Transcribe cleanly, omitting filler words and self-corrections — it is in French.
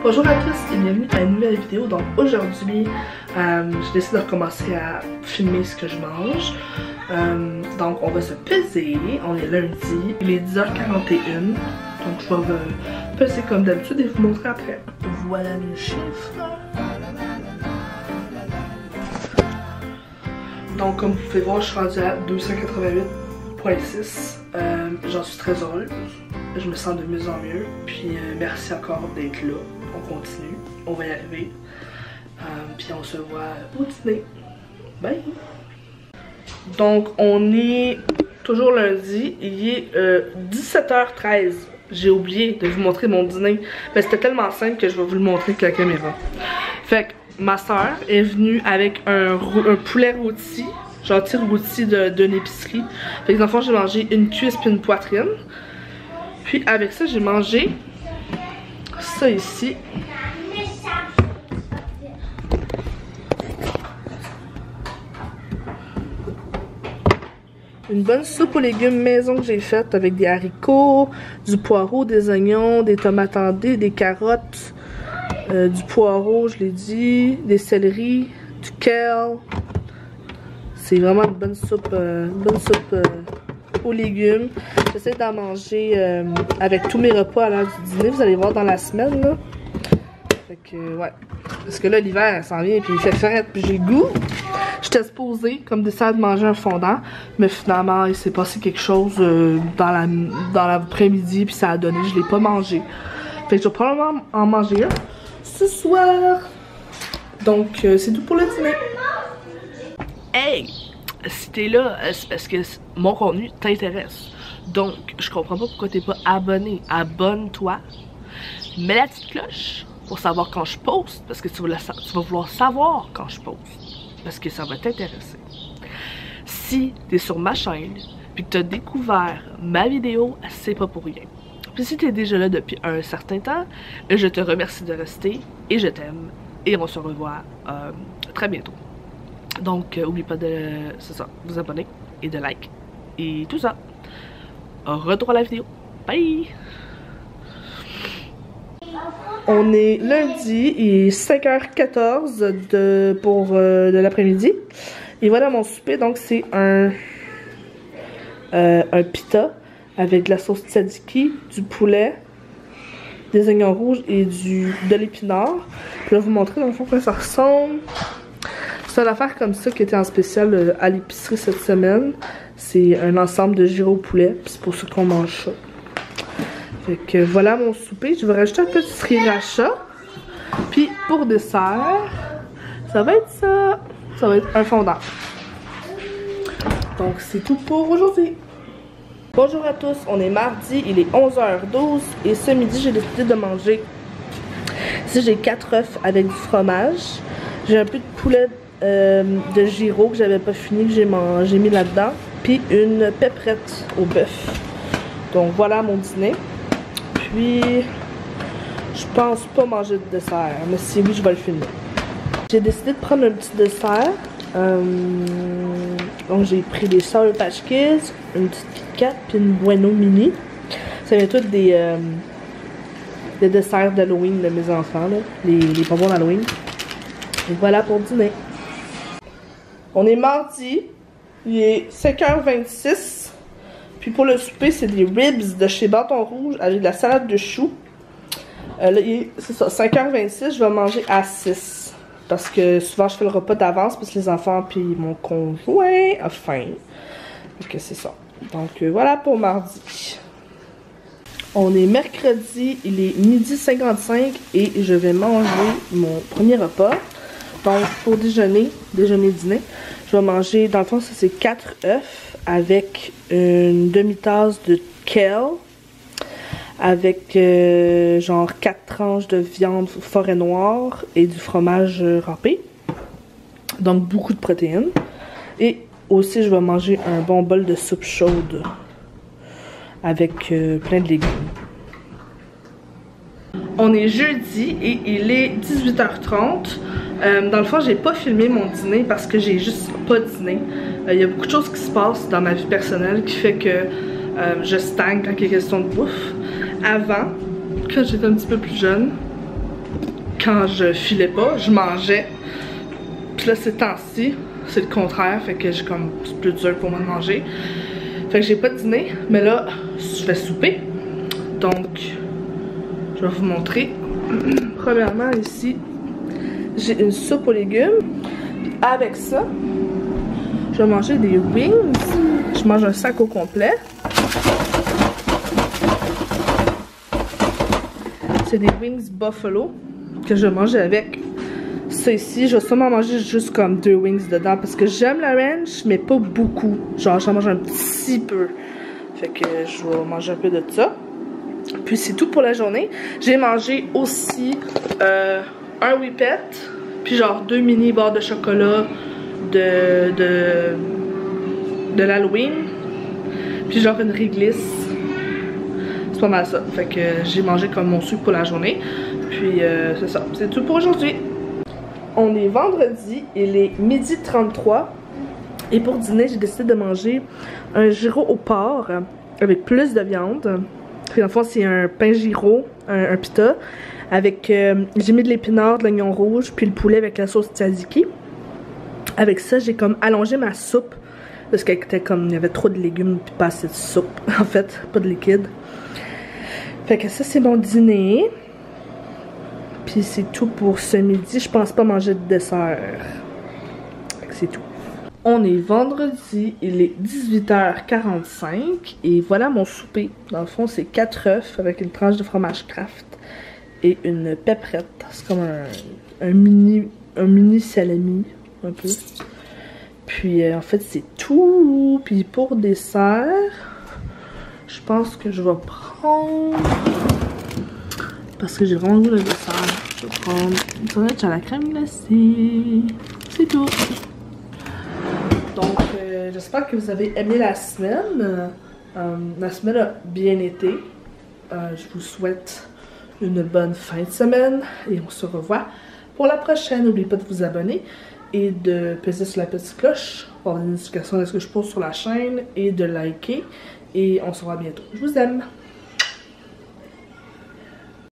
Bonjour à tous et bienvenue à une nouvelle vidéo. Donc aujourd'hui, j'ai décidé de recommencer à filmer ce que je mange. Donc on va se peser, on est lundi, il est 10h41. Donc je vais peser comme d'habitude et vous montrer après. Voilà mes chiffres. Donc comme vous pouvez voir, je suis rendue à 288,6. J'en suis très heureuse. Je me sens de mieux en mieux. Puis merci encore d'être là. On continue. On va y arriver. Puis on se voit au dîner. Bye! Donc on est toujours lundi. Il est 17h13. J'ai oublié de vous montrer mon dîner. Mais c'était tellement simple que je vais vous le montrer avec la caméra. Fait que ma soeur est venue avec un poulet rôti. Gentil rôti d'une épicerie. Fait que dans le fond, j'ai mangé une cuisse puis une poitrine. Puis avec ça, j'ai mangé ça ici. Une bonne soupe aux légumes maison que j'ai faite avec des haricots, du poireau, des oignons, des tomates endées, des carottes, du poireau, je l'ai dit, des céleris, du kale. C'est vraiment une bonne soupe aux légumes. J'essaie d'en manger avec tous mes repas à l'heure du dîner. Vous allez voir dans la semaine, là. Fait que, ouais. Parce que là, l'hiver, ça s'en vient, puis il fait frais, puis j'ai le goût. J'étais supposée, comme décidé de manger un fondant, mais finalement, il s'est passé quelque chose dans l'après-midi, puis ça a donné, je l'ai pas mangé. Fait que je vais probablement en manger un ce soir. Donc, c'est tout pour le dîner. Hey! Si t'es là, c'est parce que mon contenu t'intéresse. Donc, je comprends pas pourquoi t'es pas abonné. Abonne-toi. Mets la petite cloche pour savoir quand je poste, parce que tu vas vouloir savoir quand je poste. Parce que ça va t'intéresser. Si t'es sur ma chaîne, puis que t'as découvert ma vidéo, c'est pas pour rien. Puis si t'es déjà là depuis un certain temps, je te remercie de rester, et je t'aime, et on se revoit très bientôt. Donc, n'oubliez pas de vous abonner et de like et tout ça. Retour à la vidéo. Bye! On est lundi, il est 5h14 de l'après-midi. Et voilà mon souper. Donc, c'est un pita avec de la sauce tzatziki, du poulet, des oignons rouges et de l'épinard. Je vais vous montrer dans le fond que ça ressemble. C'est une affaire comme ça qui était en spécial à l'épicerie cette semaine. C'est un ensemble de gyros au poulet. C'est pour ça qu'on mange ça. Fait que voilà mon souper. Je vais rajouter un petit sriracha. Puis pour dessert, ça va être ça. Ça va être un fondant. Donc c'est tout pour aujourd'hui. Bonjour à tous. On est mardi. Il est 11h12. Et ce midi, j'ai décidé de manger. Ici, j'ai 4 œufs avec du fromage. J'ai un peu de poulet de gyro que j'avais pas fini, que j'ai mis là-dedans, puis une pepperette au bœuf. Donc voilà mon dîner. Puis je pense pas manger de dessert, mais si oui, je vais le filmer. J'ai décidé de prendre un petit dessert. Donc j'ai pris des Sour Patch Kids, une petite Kit Kat, puis une Bueno Mini. Ça vient tout des desserts d'Halloween de mes enfants, là, les bonbons d'Halloween. Et voilà pour dîner. On est mardi, il est 5h26. Puis pour le souper, c'est des ribs de chez Bâton Rouge avec de la salade de choux. Là, c'est ça, 5h26, je vais manger à 6. Parce que souvent, je fais le repas d'avance parce que les enfants puis mon conjoint a faim. Donc c'est ça. Donc voilà pour mardi. On est mercredi, il est 12h55 et je vais manger mon premier repas. Donc, pour déjeuner, dîner, je vais manger, dans le fond, ça c'est 4 œufs avec une demi-tasse de kale, avec genre 4 tranches de viande forêt noire et du fromage râpé. Donc, beaucoup de protéines. Et aussi, je vais manger un bon bol de soupe chaude avec plein de légumes. On est jeudi et il est 18h30. Dans le fond, j'ai pas filmé mon dîner parce que j'ai juste pas dîné. Il y a beaucoup de choses qui se passent dans ma vie personnelle qui fait que je stagne quand il y a question de bouffe. Avant, quand j'étais un petit peu plus jeune, quand je filais pas, je mangeais. Puis là, ces temps-ci, c'est le contraire, fait que j'ai comme c'est plus dur pour moi de manger. Fait que j'ai pas dîné, mais là, je vais souper. Donc, je vais vous montrer. Premièrement, ici, j'ai une soupe aux légumes. Avec ça, je vais manger des wings. Je mange un sac au complet. C'est des wings buffalo que je vais manger avec ça ici. Je vais sûrement manger juste comme 2 wings dedans parce que j'aime la ranch, mais pas beaucoup. Genre, j'en mange un petit peu. Fait que je vais manger un peu de ça. Puis c'est tout pour la journée. J'ai mangé aussi un whippet, puis genre 2 mini barres de chocolat de l'Halloween, puis genre une réglisse. C'est pas mal ça. Fait que j'ai mangé comme mon sucre pour la journée. Puis c'est ça. C'est tout pour aujourd'hui. On est vendredi, il est 12h33. Et pour dîner, j'ai décidé de manger un gyro au porc avec plus de viande. Puis dans le fond, c'est un pain gyro, un pita. Avec, j'ai mis de l'épinard, de l'oignon rouge, puis le poulet avec la sauce tzatziki. Avec ça, j'ai comme allongé ma soupe. Parce qu'elle était comme, il y avait trop de légumes, puis pas assez de soupe. En fait, pas de liquide. Fait que ça, c'est mon dîner. Puis c'est tout pour ce midi. Je pense pas manger de dessert. Fait que c'est tout. On est vendredi, il est 18h45 et voilà mon souper. Dans le fond, c'est 4 œufs avec une tranche de fromage Kraft et une pepperette. C'est comme un mini salami, un peu. Puis en fait, c'est tout. Puis pour dessert, je pense que je vais prendre... Parce que j'ai vraiment le goût de dessert. Je vais prendre une sandwich à la crème glacée. C'est tout. Donc, j'espère que vous avez aimé la semaine. La semaine a bien été. Je vous souhaite une bonne fin de semaine. Et on se revoit pour la prochaine. N'oubliez pas de vous abonner et de peser sur la petite cloche pour avoir des notifications de ce que je pose sur la chaîne et de liker. Et on se revoit bientôt. Je vous aime.